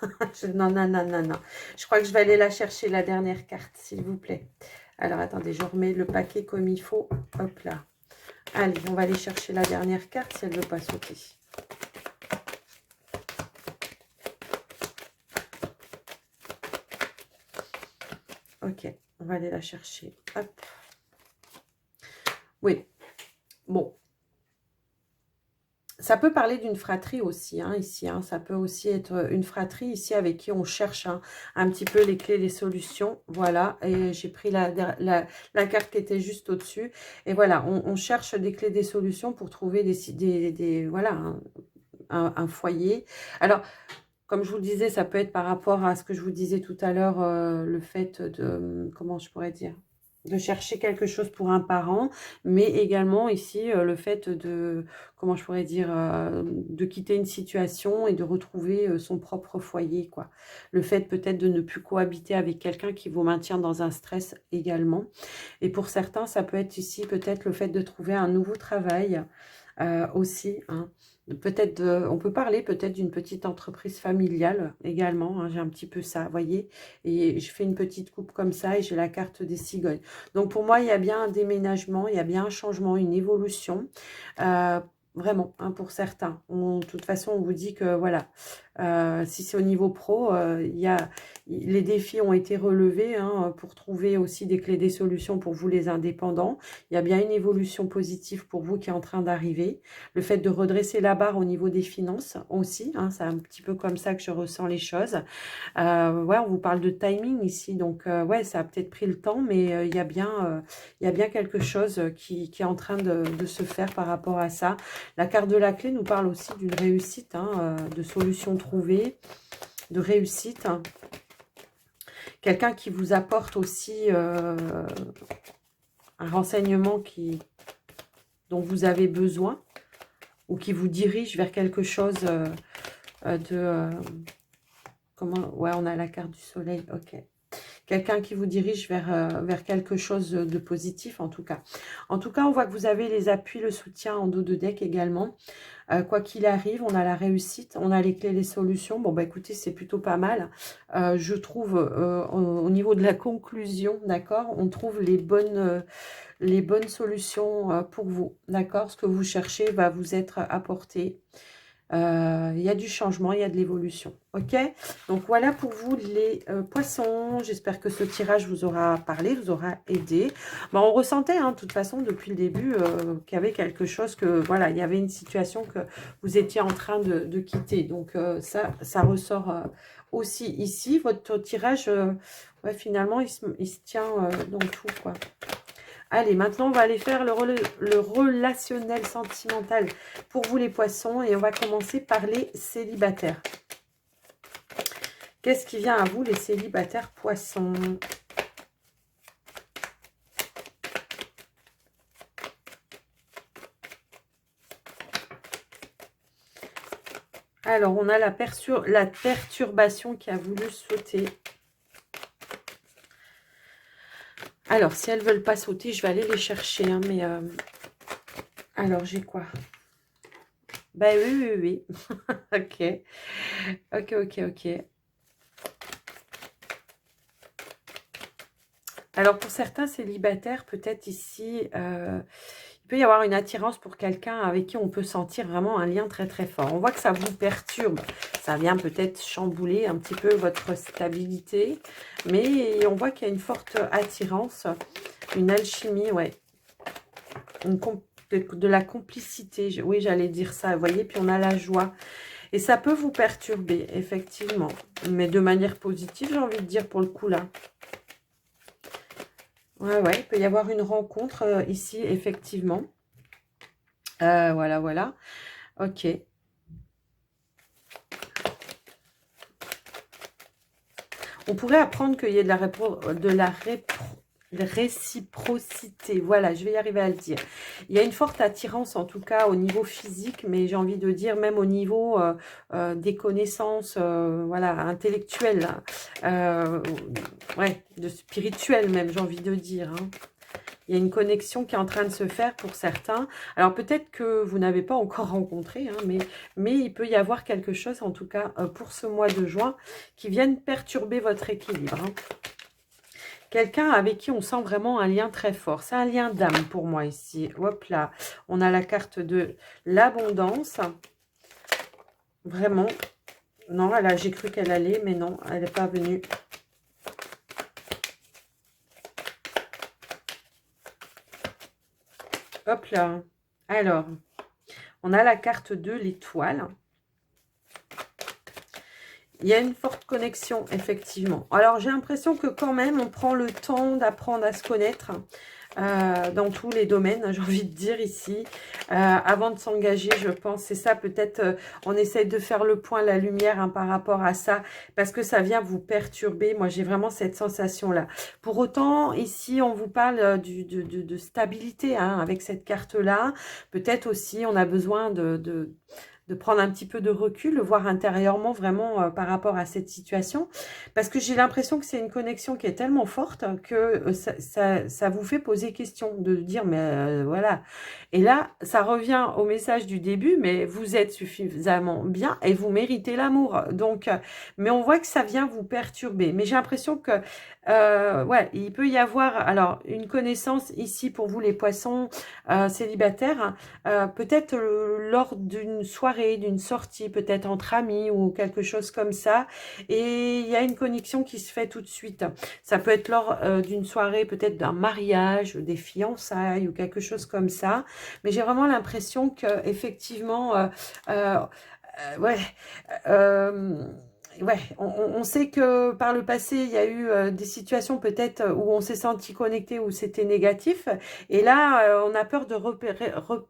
Non, non, non, non, non. Je crois que je vais aller la chercher, la dernière carte, s'il vous plaît. Alors, attendez, je remets le paquet comme il faut. Hop là. Allez, on va aller chercher la dernière carte si elle ne veut pas sauter. Ok, on va aller la chercher. Hop. Oui. Bon. Ça peut parler d'une fratrie aussi, hein, ici. Hein. Ça peut aussi être une fratrie ici avec qui on cherche hein, un petit peu les clés, les solutions. Voilà, et j'ai pris la carte qui était juste au-dessus. Et voilà, on cherche des clés, des solutions pour trouver voilà, un foyer. Alors, comme je vous le disais, ça peut être par rapport à ce que je vous disais tout à l'heure, le fait de, comment je pourrais dire, de chercher quelque chose pour un parent, mais également ici le fait de, comment je pourrais dire, de quitter une situation et de retrouver son propre foyer, quoi. Le fait peut-être de ne plus cohabiter avec quelqu'un qui vous maintient dans un stress également. Et pour certains, ça peut être ici peut-être le fait de trouver un nouveau travail aussi, hein. Peut-être, on peut parler peut-être d'une petite entreprise familiale également. Hein, j'ai un petit peu ça, vous voyez. Et je fais une petite coupe comme ça et j'ai la carte des cigognes. Donc pour moi, il y a bien un déménagement, il y a bien un changement, une évolution. Vraiment, hein, pour certains. De toute façon, on vous dit que voilà, si c'est au niveau pro, les défis ont été relevés hein, pour trouver aussi des clés, des solutions pour vous les indépendants. Il y a bien une évolution positive pour vous qui est en train d'arriver. Le fait de redresser la barre au niveau des finances aussi, hein, c'est un petit peu comme ça que je ressens les choses. Ouais, on vous parle de timing ici, donc ouais, ça a peut-être pris le temps, mais il y a bien quelque chose qui est en train de se faire par rapport à ça. La carte de la clé nous parle aussi d'une réussite, hein, de solutions trouvées, de réussite. Hein. Quelqu'un qui vous apporte aussi un renseignement dont vous avez besoin ou qui vous dirige vers quelque chose comment, ouais, on a la carte du soleil, ok. Quelqu'un qui vous dirige vers quelque chose de positif, en tout cas. En tout cas, on voit que vous avez les appuis, le soutien en dos de deck également. Quoi qu'il arrive, on a la réussite, on a les clés, les solutions. Bon, bah écoutez, c'est plutôt pas mal. Je trouve, au niveau de la conclusion, d'accord, on trouve les bonnes solutions pour vous, d'accord. Ce que vous cherchez va vous être apporté. Il y a du changement, il y a de l'évolution. Ok, donc voilà pour vous les poissons. J'espère que ce tirage vous aura parlé, vous aura aidé. Bon, on ressentait hein, de toute façon depuis le début qu'il y avait quelque chose, que voilà, il y avait une situation que vous étiez en train de quitter. Donc ça ressort aussi ici. Votre tirage, ouais, finalement, il se tient dans tout, quoi. Allez, maintenant, on va aller faire le relationnel sentimental pour vous, les poissons. Et on va commencer par les célibataires. Qu'est-ce qui vient à vous, les célibataires poissons? Alors, on a la perturbation qui a voulu sauter. Alors, si elles ne veulent pas sauter, je vais aller les chercher. Hein, mais Alors, j'ai quoi? Bah oui, oui, oui. Ok. Ok, ok, ok. Alors, pour certains célibataires, peut-être ici, il peut y avoir une attirance pour quelqu'un avec qui on peut sentir vraiment un lien très, très fort. On voit que ça vous perturbe. Ça vient peut-être chambouler un petit peu votre stabilité. Mais on voit qu'il y a une forte attirance, une alchimie, ouais. De la complicité. Oui, j'allais dire ça, vous voyez. Puis on a la joie. Et ça peut vous perturber, effectivement. Mais de manière positive, j'ai envie de dire, pour le coup, là. Ouais, ouais, il peut y avoir une rencontre ici, effectivement. Voilà, voilà. Ok. On pourrait apprendre qu'il y ait de la réciprocité. Voilà, je vais y arriver à le dire. Il y a une forte attirance, en tout cas, au niveau physique, mais j'ai envie de dire même au niveau des connaissances, voilà, intellectuelles. Ouais, de spirituel même, j'ai envie de dire, hein. Il y a une connexion qui est en train de se faire pour certains. Alors peut-être que vous n'avez pas encore rencontré, hein, mais il peut y avoir quelque chose, en tout cas pour ce mois de juin, qui vienne perturber votre équilibre, hein. Quelqu'un avec qui on sent vraiment un lien très fort. C'est un lien d'âme pour moi ici. Hop là, on a la carte de l'abondance. Vraiment. Non, j'ai cru qu'elle allait, mais non, elle n'est pas venue. Hop là. Alors, on a la carte de l'étoile. Il y a une forte connexion, effectivement. Alors, j'ai l'impression que quand même, on prend le temps d'apprendre à se connaître dans tous les domaines, j'ai envie de dire ici. Avant de s'engager, je pense, c'est ça, peut-être, on essaye de faire le point, la lumière par rapport à ça, parce que ça vient vous perturber. Moi, j'ai vraiment cette sensation-là. Pour autant, ici, on vous parle de stabilité, hein, avec cette carte-là. Peut-être aussi, on a besoin de prendre un petit peu de recul, de voir intérieurement vraiment par rapport à cette situation. Parce que j'ai l'impression que c'est une connexion qui est tellement forte que ça vous fait poser question, de dire, mais voilà. Et là, ça revient au message du début, mais vous êtes suffisamment bien et vous méritez l'amour. Donc, mais on voit que ça vient vous perturber. Mais j'ai l'impression que, ouais, il peut y avoir, alors, une connaissance ici pour vous les poissons célibataires, peut-être lors d'une soirée, d'une sortie, peut-être entre amis ou quelque chose comme ça. Et il y a une connexion qui se fait tout de suite. Ça peut être lors d'une soirée, peut-être d'un mariage, des fiançailles ou quelque chose comme ça. Mais j'ai vraiment l'impression que effectivement, euh, ouais, euh, ouais, on sait que par le passé, il y a eu des situations peut-être où on s'est senti connecté, où c'était négatif. Et là, on a peur de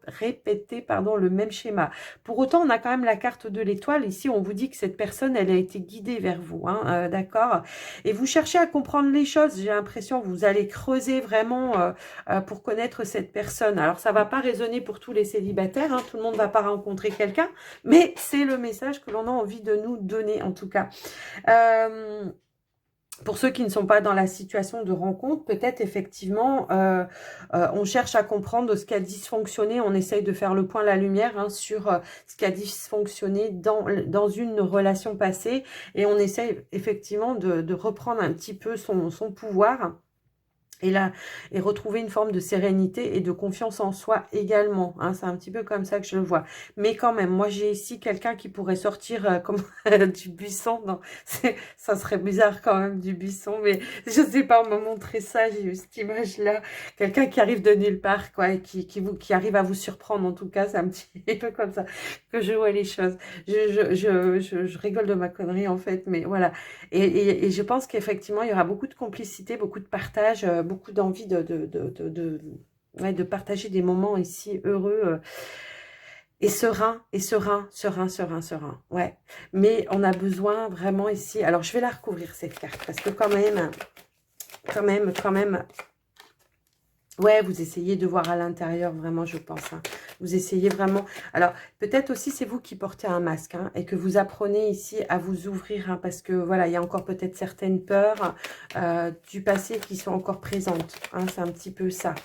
répéter pardon, le même schéma. Pour autant, on a quand même la carte de l'étoile. Ici, on vous dit que cette personne, elle a été guidée vers vous, hein, d'accord? Et vous cherchez à comprendre les choses. J'ai l'impression que vous allez creuser vraiment pour connaître cette personne. Alors, ça va pas résonner pour tous les célibataires, hein, tout le monde va pas rencontrer quelqu'un, mais c'est le message que l'on a envie de nous donner, en tout cas. Pour ceux qui ne sont pas dans la situation de rencontre, peut-être effectivement, on cherche à comprendre ce qui a dysfonctionné. On essaye de faire le point, la lumière, hein, sur ce qui a dysfonctionné dans une relation passée. Et on essaye effectivement de reprendre un petit peu son pouvoir. Et là, et retrouver une forme de sérénité et de confiance en soi également, hein, c'est un petit peu comme ça que je le vois. Mais quand même, moi j'ai ici quelqu'un qui pourrait sortir comme du buisson. Non, ça serait bizarre quand même du buisson, mais je sais pas, on m'a montré ça, j'ai eu cette image-là. Quelqu'un qui arrive de nulle part, quoi, et qui arrive à vous surprendre. En tout cas, c'est un petit peu comme ça que je vois les choses. Je rigole de ma connerie en fait, mais voilà. Et je pense qu'effectivement, il y aura beaucoup de complicité, beaucoup de partage, beaucoup d'envie ouais, de partager des moments ici heureux et sereins, serein. Ouais. Mais on a besoin vraiment ici. Alors, je vais la recouvrir cette carte parce que quand même, ouais, vous essayez de voir à l'intérieur, vraiment, je pense. Hein. Vous essayez vraiment... Alors, peut-être aussi, c'est vous qui portez un masque, hein, et que vous apprenez ici à vous ouvrir, hein, parce que, voilà, il y a encore peut-être certaines peurs du passé qui sont encore présentes. Hein, c'est un petit peu ça.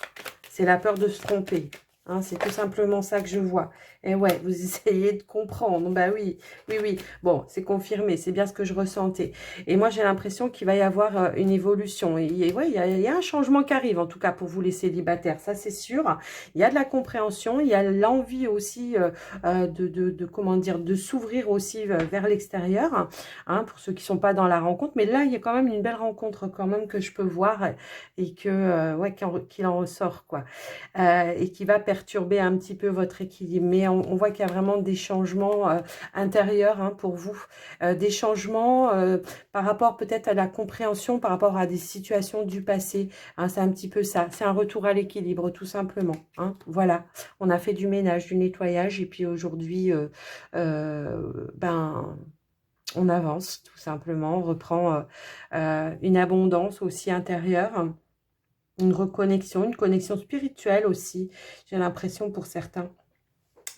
C'est la peur de se tromper. Hein, c'est tout simplement ça que je vois. Et ouais, vous essayez de comprendre. Bah oui, oui, oui. Bon, c'est confirmé. C'est bien ce que je ressentais. Et moi, j'ai l'impression qu'il va y avoir une évolution. Et ouais, il y a un changement qui arrive, en tout cas pour vous les célibataires. Ça, c'est sûr. Il y a de la compréhension. Il y a l'envie aussi comment dire, de s'ouvrir aussi vers l'extérieur. Hein, pour ceux qui sont pas dans la rencontre. Mais là, il y a quand même une belle rencontre quand même que je peux voir et que, ouais, qu'il en ressort, quoi. Et qui va perturber un petit peu votre équilibre. Mais on voit qu'il y a vraiment des changements intérieurs hein, pour vous. Des changements par rapport peut-être à la compréhension, par rapport à des situations du passé. Hein, c'est un petit peu ça. C'est un retour à l'équilibre, tout simplement. Hein. Voilà, on a fait du ménage, du nettoyage. Et puis aujourd'hui, ben... on avance, tout simplement. On reprend une abondance aussi intérieure. Une reconnexion, une connexion spirituelle aussi, j'ai l'impression pour certains.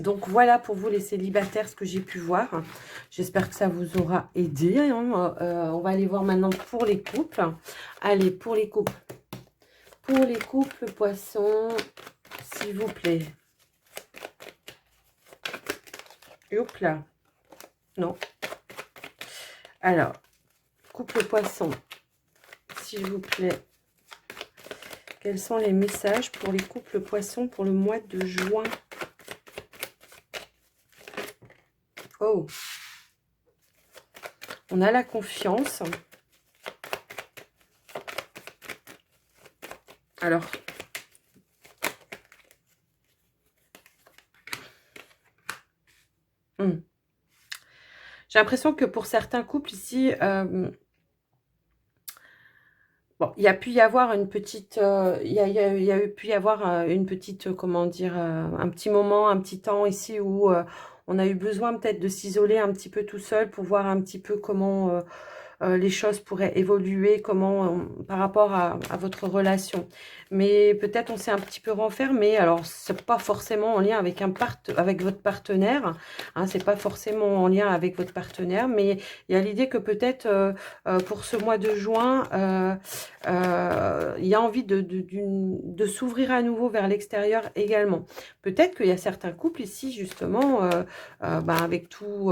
Donc voilà pour vous les célibataires ce que j'ai pu voir. J'espère que ça vous aura aidé. Hein. On va aller voir maintenant pour les couples. Allez, pour les couples. Pour les couples poissons, s'il vous plaît. Hop là. Non. Alors, couple poisson, s'il vous plaît. Quels sont les messages pour les couples poissons pour le mois de juin? Oh, on a la confiance. Alors, j'ai l'impression que pour certains couples ici, bon, il y a pu y avoir une petite, il y a pu y avoir une petite, comment dire, un petit moment, un petit temps ici où on a eu besoin peut-être de s'isoler un petit peu tout seul pour voir un petit peu comment les choses pourraient évoluer, comment par rapport à votre relation. Mais peut-être on s'est un petit peu renfermé. Alors c'est pas forcément en lien avec avec votre partenaire. Hein, c'est pas forcément en lien avec votre partenaire, mais il y a l'idée que peut-être pour ce mois de juin, il y a envie de s'ouvrir à nouveau vers l'extérieur également. Peut-être qu'il y a certains couples ici justement, ben, avec tout,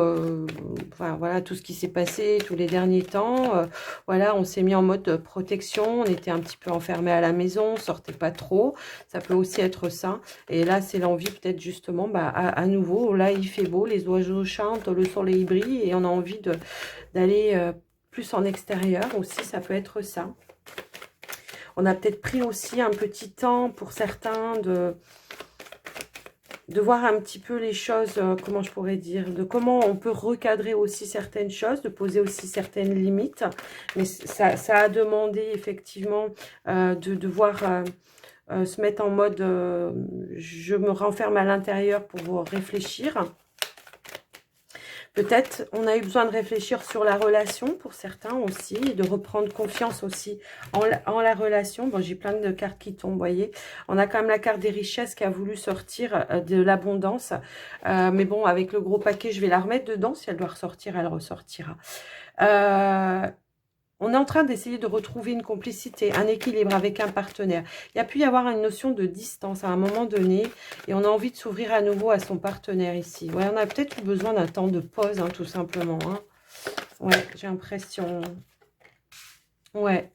enfin, voilà, tout ce qui s'est passé tous les derniers temps, voilà, on s'est mis en mode protection, on était un petit peu enfermé à la maison, on sortait pas trop, ça peut aussi être ça. Et là, c'est l'envie peut-être justement, bah, à nouveau, là il fait beau, les oiseaux chantent, le soleil brille et on a envie d'aller plus en extérieur aussi, ça peut être ça. On a peut-être pris aussi un petit temps pour certains de voir un petit peu les choses, comment je pourrais dire, de comment on peut recadrer aussi certaines choses, de poser aussi certaines limites. Mais ça a demandé effectivement de devoir se mettre en mode je me renferme à l'intérieur pour réfléchir. Peut-être on a eu besoin de réfléchir sur la relation pour certains aussi, et de reprendre confiance aussi en la relation. Bon, j'ai plein de cartes qui tombent, vous voyez. On a quand même la carte des richesses qui a voulu sortir de l'abondance. Mais bon, avec le gros paquet, je vais la remettre dedans. Si elle doit ressortir, elle ressortira. On est en train d'essayer de retrouver une complicité, un équilibre avec un partenaire. Il y a pu y avoir une notion de distance à un moment donné et on a envie de s'ouvrir à nouveau à son partenaire ici. Ouais, on a peut-être eu besoin d'un temps de pause, hein, tout simplement. Hein. Ouais, j'ai l'impression. Ouais.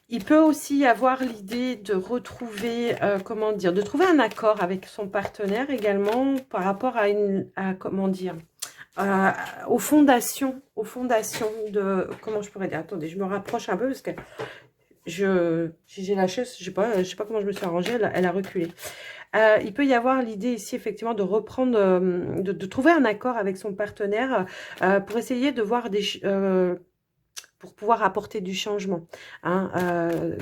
Il peut aussi y avoir l'idée de retrouver, comment dire, de trouver un accord avec son partenaire également par rapport comment dire, aux fondations de, comment je pourrais dire, attendez, je me rapproche un peu parce que j'ai la chaise, je sais pas comment je me suis arrangée, elle a reculé. Il peut y avoir l'idée ici effectivement de reprendre, de trouver un accord avec son partenaire pour essayer de voir pour pouvoir apporter du changement, hein,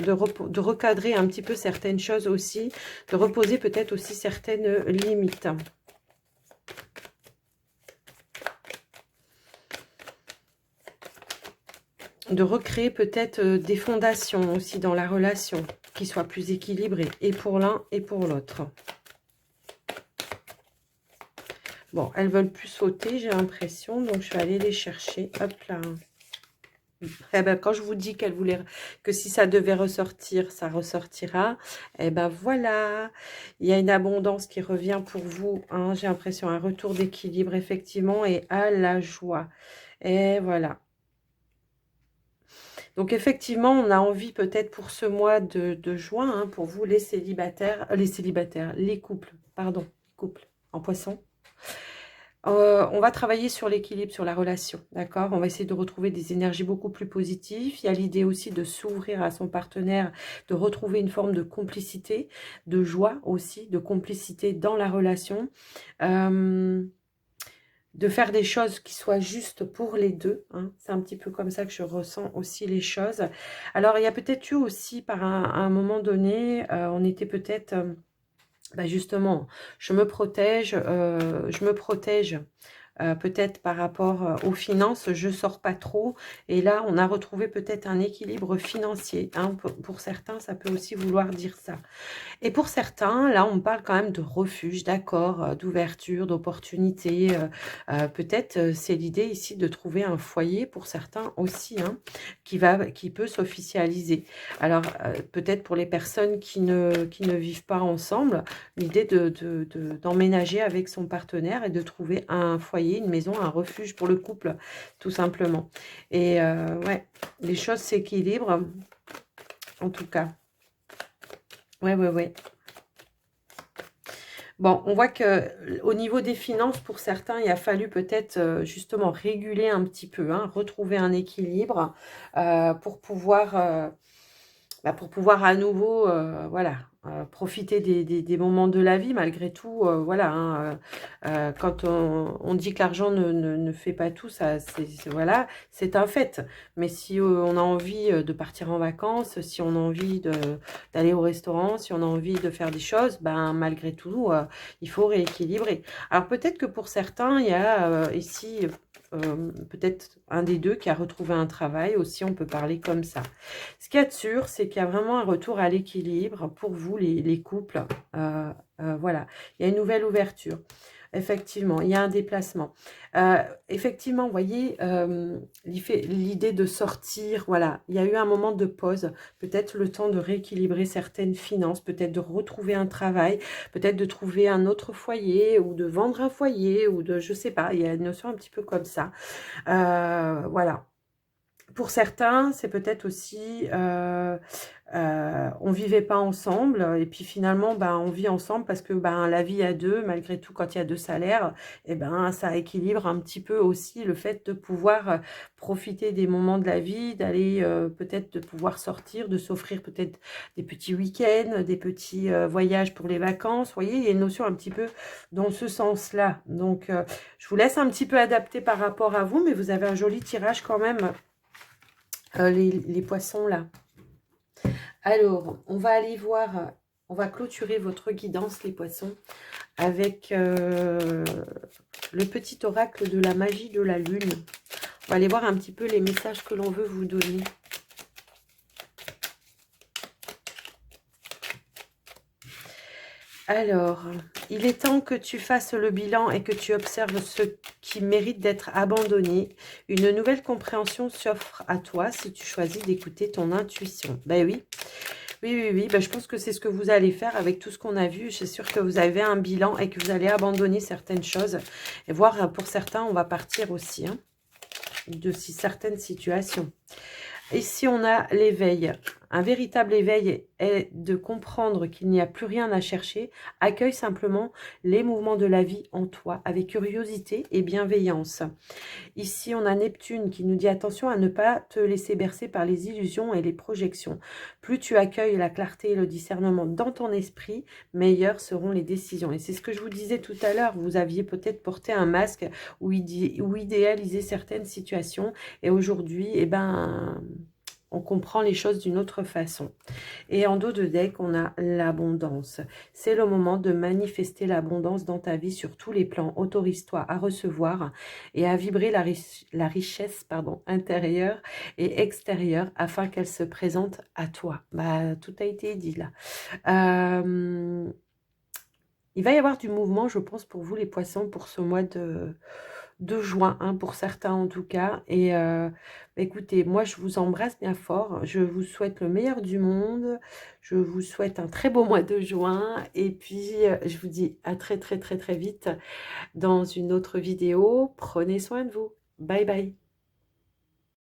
de recadrer un petit peu certaines choses aussi, de reposer peut-être aussi certaines limites. De recréer peut-être des fondations aussi dans la relation qui soient plus équilibrées, et pour l'un et pour l'autre. Bon, elles veulent plus sauter, j'ai l'impression, donc je vais aller les chercher. Hop là. Eh ben, quand je vous dis qu'elle voulait que si ça devait ressortir, ça ressortira. Eh ben voilà, il y a une abondance qui revient pour vous. Hein, j'ai l'impression un retour d'équilibre effectivement et à la joie. Et voilà. Donc effectivement, on a envie peut-être pour ce mois de juin, hein, pour vous les couples, pardon, couples en poisson. On va travailler sur l'équilibre, sur la relation, d'accord? On va essayer de retrouver des énergies beaucoup plus positives. Il y a l'idée aussi de s'ouvrir à son partenaire, de retrouver une forme de complicité, de joie aussi, de complicité dans la relation. De faire des choses qui soient justes pour les deux. Hein. C'est un petit peu comme ça que je ressens aussi les choses. Alors, il y a peut-être eu aussi, par un moment donné, on était peut-être... bah justement, je me protège peut-être par rapport aux finances, je sors pas trop. Et là, on a retrouvé peut-être un équilibre financier. Hein. Pour certains, ça peut aussi vouloir dire ça. Et pour certains, là, on parle quand même de refuge, d'accord, d'ouverture, d'opportunité. Peut-être, c'est l'idée ici de trouver un foyer pour certains aussi, hein, qui peut s'officialiser. Alors, peut-être pour les personnes qui ne vivent pas ensemble, l'idée d'emménager avec son partenaire et de trouver un foyer, une maison, un refuge pour le couple, tout simplement. Et ouais, les choses s'équilibrent, en tout cas. Ouais, ouais, ouais. Bon, on voit que au niveau des finances, pour certains, il a fallu peut-être justement réguler un petit peu, hein, retrouver un équilibre pour pouvoir à nouveau, voilà, profiter des moments de la vie, malgré tout, voilà, hein, quand on dit que l'argent ne fait pas tout, ça, voilà, c'est un fait. Mais si on a envie de partir en vacances, si on a envie d'aller au restaurant, si on a envie de faire des choses, ben malgré tout, il faut rééquilibrer. Alors peut-être que pour certains, il y a ici peut-être un des deux qui a retrouvé un travail aussi, on peut parler comme ça. Ce qu'il y a de sûr, c'est qu'il y a vraiment un retour à l'équilibre pour vous, les couples. Voilà, il y a une nouvelle ouverture. Effectivement, il y a un déplacement. Effectivement, vous voyez, l'idée de sortir, voilà, il y a eu un moment de pause, peut-être le temps de rééquilibrer certaines finances, peut-être de retrouver un travail, peut-être de trouver un autre foyer ou de vendre un foyer ou de, je sais pas, il y a une notion un petit peu comme ça. Voilà. Pour certains, c'est peut-être aussi, on vivait pas ensemble et puis finalement, ben, on vit ensemble parce que ben, la vie à deux, malgré tout, quand il y a deux salaires, et ben, ça équilibre un petit peu aussi le fait de pouvoir profiter des moments de la vie, d'aller peut-être de pouvoir sortir, de s'offrir peut-être des petits week-ends, des petits voyages pour les vacances. Vous voyez, il y a une notion un petit peu dans ce sens-là. Donc, je vous laisse un petit peu adapter par rapport à vous, mais vous avez un joli tirage quand même. Les poissons là. Alors, on va aller voir, on va clôturer votre guidance les poissons avec le petit oracle de la magie de la lune. On va aller voir un petit peu les messages que l'on veut vous donner. Alors, il est temps que tu fasses le bilan et que tu observes ce qui mérite d'être abandonné. Une nouvelle compréhension s'offre à toi si tu choisis d'écouter ton intuition. Ben oui, oui. Ben, je pense que c'est ce que vous allez faire avec tout ce qu'on a vu. Je suis sûre que vous avez un bilan et que vous allez abandonner certaines choses. Et voir, pour certains, on va partir aussi hein, de certaines situations. Ici, on a l'éveil. Un véritable éveil est de comprendre qu'il n'y a plus rien à chercher. Accueille simplement les mouvements de la vie en toi avec curiosité et bienveillance. Ici, on a Neptune qui nous dit attention à ne pas te laisser bercer par les illusions et les projections. Plus tu accueilles la clarté et le discernement dans ton esprit, meilleures seront les décisions. Et c'est ce que je vous disais tout à l'heure. Vous aviez peut-être porté un masque ou idéalisé certaines situations. Et aujourd'hui, eh ben, on comprend les choses d'une autre façon. Et en dos de deck, on a l'abondance. C'est le moment de manifester l'abondance dans ta vie sur tous les plans. Autorise-toi à recevoir et à vibrer la richesse intérieure et extérieure afin qu'elle se présente à toi. Bah, tout a été dit là. il va y avoir du mouvement, je pense, pour vous les poissons, pour ce mois de juin, hein, pour certains en tout cas. Et écoutez, moi je vous embrasse bien fort. Je vous souhaite le meilleur du monde. Je vous souhaite un très beau mois de juin. Et puis je vous dis à très très très très vite dans une autre vidéo. Prenez soin de vous. Bye bye.